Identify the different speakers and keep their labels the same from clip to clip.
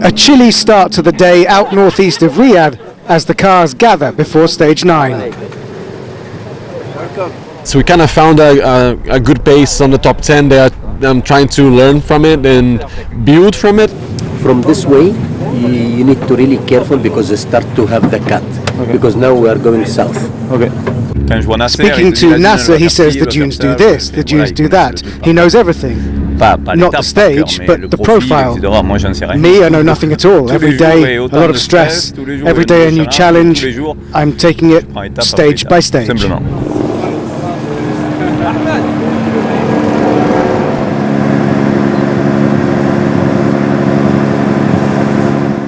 Speaker 1: A chilly start to the day out northeast of Riyadh as the cars gather before stage 9.
Speaker 2: So we kind of found a good pace on the top 10 there. I'm trying to learn from it and build from it.
Speaker 3: From this way, you need to really careful because you start to have the cut. Okay. Because now we are going south.
Speaker 2: Okay.
Speaker 1: Speaking to Nasser, he says the dunes do this, the dunes do that. He knows everything. Not the stage, but the profile. Me, I know nothing at all. Every day, a lot of stress. Every day a new challenge. I'm taking it stage by stage.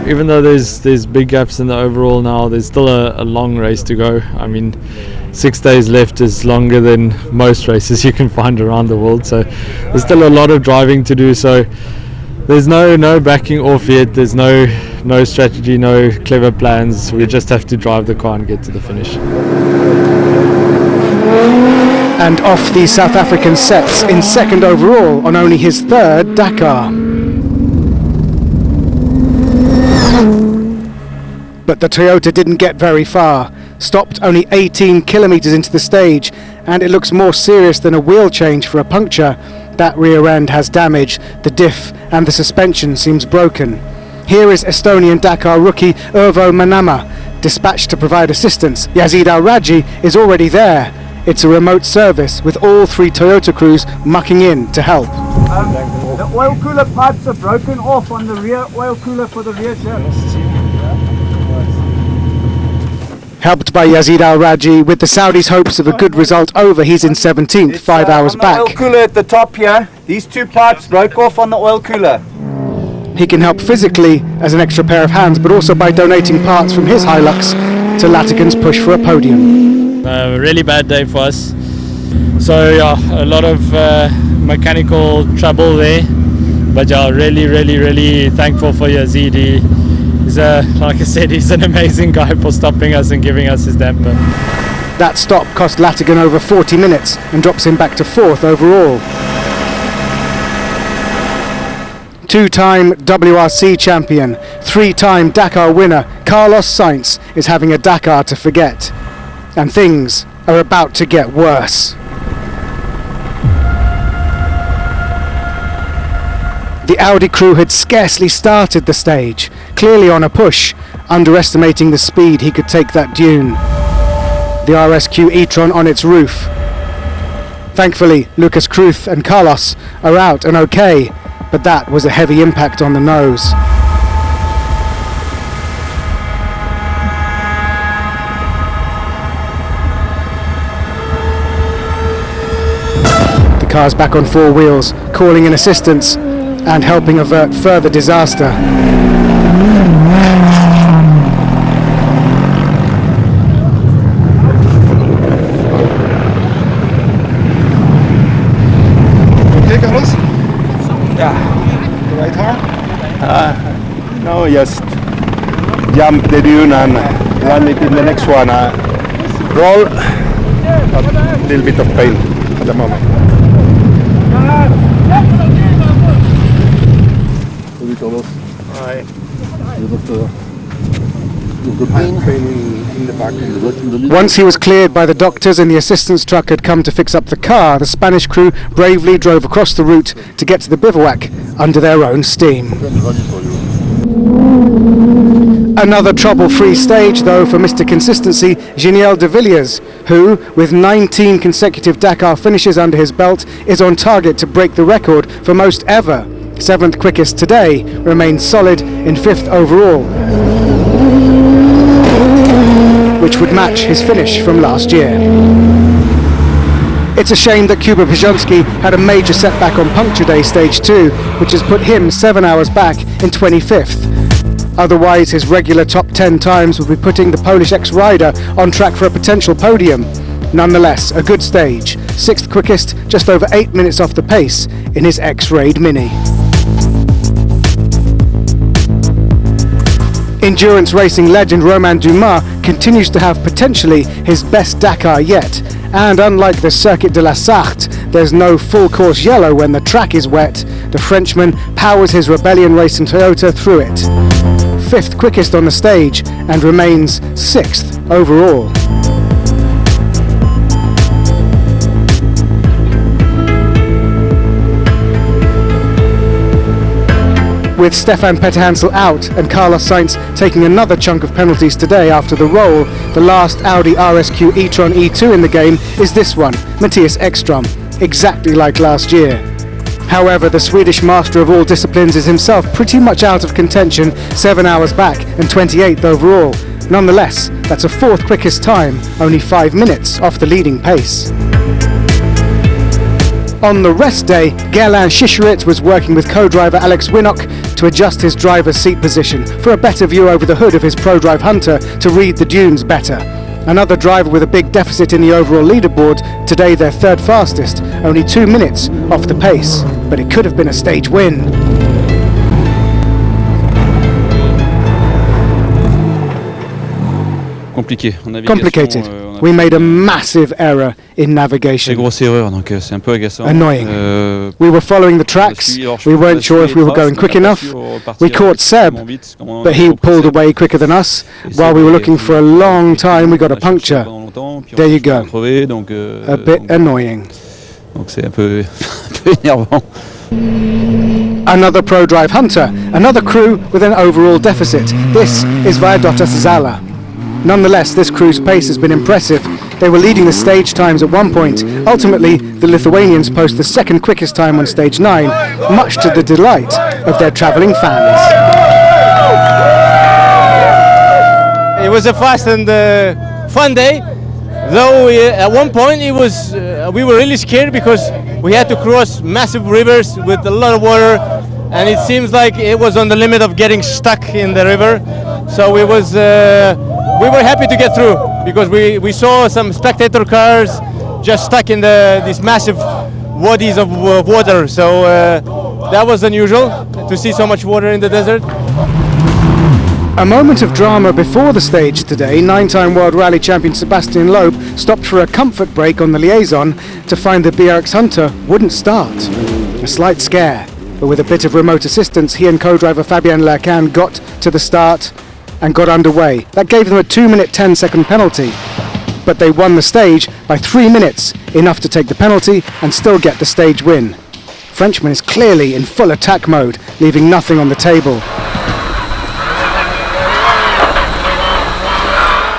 Speaker 4: Even though there's big gaps in the overall now, there's still a long race to go. I mean, 6 days left is longer than most races you can find around the world, so there's still a lot of driving to do. So there's no backing off yet. There's no strategy, no clever plans. We just have to drive the car and get to the finish.
Speaker 1: And off the South African sets in second overall on only his third Dakar. But the Toyota didn't get very far, stopped only 18 kilometres into the stage, and it looks more serious than a wheel change for a puncture. That rear end has damage, the diff and the suspension seems broken. Here is Estonian Dakar rookie Urvo Manama, dispatched to provide assistance. Yazid Al-Raji is already there. It's a remote service with all 3 Toyota crews mucking in to help.
Speaker 5: The oil cooler pipes are broken off on the rear oil cooler for the rear shaft.
Speaker 1: Helped by Yazid Al-Raji, with the Saudis' hopes of a good result over, he's in 17th, 5 hours back.
Speaker 5: Oil cooler at the top here. These 2 pipes broke off on the oil cooler.
Speaker 1: He can help physically as an extra pair of hands, but also by donating parts from his Hilux to Latigan's push for a podium.
Speaker 4: A really bad day for us. So yeah, a lot of mechanical trouble there. But yeah, really thankful for Yazid. He's like I said, he's an amazing guy for stopping us and giving us his damper.
Speaker 1: That stop cost Latigan over 40 minutes and drops him back to 4th overall. 2-time WRC champion, 3-time Dakar winner, Carlos Sainz is having a Dakar to forget. And things are about to get worse. The Audi crew had scarcely started the stage, clearly on a push, underestimating the speed he could take that dune. The RSQ e-tron on its roof. Thankfully, Lucas Kruth and Carlos are out and okay, but that was a heavy impact on the nose. The car's back on 4 wheels, calling in assistance and helping avert further disaster.
Speaker 6: Okay, Carlos? Yeah. The right arm? No, just jump the dune and run it in the next one. Roll, a little bit of pain at the moment. Alright.
Speaker 1: Once he was cleared by the doctors and the assistance truck had come to fix up the car, the Spanish crew bravely drove across the route to get to the bivouac under their own steam. Another trouble-free stage, though, for Mr. Consistency, Giniel de Villiers, who, with 19 consecutive Dakar finishes under his belt, is on target to break the record for most ever. 7th quickest today, remains solid in 5th overall, which would match his finish from last year. It's a shame that Kuba Pionski had a major setback on Puncture Day Stage 2, which has put him 7 hours back in 25th. Otherwise, his regular top 10 times would be putting the Polish ex-rider on track for a potential podium. Nonetheless, a good stage. 6th quickest, just over 8 minutes off the pace in his X-Raid Mini. Endurance racing legend Romain Dumas continues to have potentially his best Dakar yet, and unlike the Circuit de la Sarthe, there's no full course yellow when the track is wet, the Frenchman powers his Rebellion Racing Toyota through it. 5th quickest on the stage and remains 6th overall. With Stefan Petterhansel out and Carlos Sainz taking another chunk of penalties today after the roll, the last Audi RSQ e-tron E2 in the game is this one, Matthias Ekstrom, exactly like last year. However, the Swedish master of all disciplines is himself pretty much out of contention, 7 hours back and 28th overall. Nonetheless, that's a 4th quickest time, only 5 minutes off the leading pace. On the rest day, Gerland Schischeritz was working with co-driver Alex Winnock to adjust his driver's seat position for a better view over the hood of his ProDrive Hunter to read the dunes better. Another driver with a big deficit in the overall leaderboard, today their 3rd fastest, only 2 minutes off the pace. But it could have been a stage win. Complicated. We made a massive error in navigation. Annoying. We were following the tracks. We weren't sure if we were going quick enough. We caught Seb, but he pulled away quicker than us. While we were looking for a long time, we got a puncture. There you go. A bit annoying. Another ProDrive Hunter, another crew with an overall deficit. This is Vaidotas Zala. Nonetheless, this crew's pace has been impressive. They were leading the stage times at one point. Ultimately, the Lithuanians post the 2nd quickest time on stage 9, much to the delight of their travelling fans.
Speaker 7: It was a fast and fun day, though at one point it was we were really scared because we had to cross massive rivers with a lot of water, and it seems like it was on the limit of getting stuck in the river. So we were happy to get through because we saw some spectator cars just stuck in these massive wadis of water. So that was unusual to see so much water in the desert.
Speaker 1: A moment of drama before the stage today. 9-time World Rally champion Sebastian Loeb stopped for a comfort break on the liaison to find the BRX Hunter wouldn't start. A slight scare, but with a bit of remote assistance, he and co-driver Fabien Lacan got to the start and got underway. That gave them a 2-minute 10-second penalty, but they won the stage by 3 minutes, enough to take the penalty and still get the stage win. Frenchman is clearly in full attack mode, leaving nothing on the table.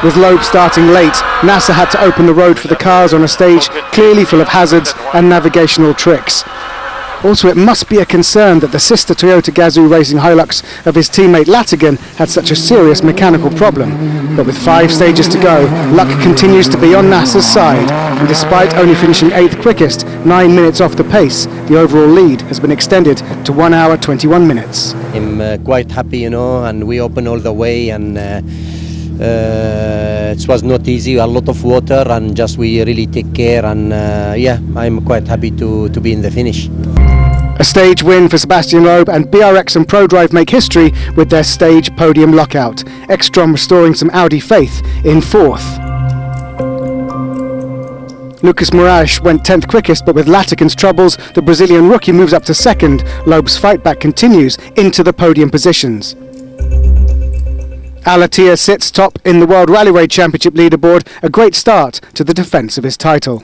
Speaker 1: With Loeb starting late, NASA had to open the road for the cars on a stage clearly full of hazards and navigational tricks. Also, it must be a concern that the sister Toyota Gazoo Racing Hilux of his teammate Latigan had such a serious mechanical problem. But with 5 stages to go, luck continues to be on NASA's side. And despite only finishing 8th quickest, 9 minutes off the pace, the overall lead has been extended to 1 hour 21 minutes.
Speaker 3: I'm quite happy, and we opened all the way, and it was not easy, a lot of water, and just we really take care, and I'm quite happy to be in the finish.
Speaker 1: A stage win for Sebastian Loeb, and BRX and ProDrive make history with their stage podium lockout. Ekstrom restoring some Audi faith in 4th. Lucas Moraes went 10th quickest, but with Latigan's troubles, the Brazilian rookie moves up to 2nd. Loeb's fight back continues into the podium positions. Alatia sits top in the World Rally Raid Championship leaderboard, a great start to the defence of his title.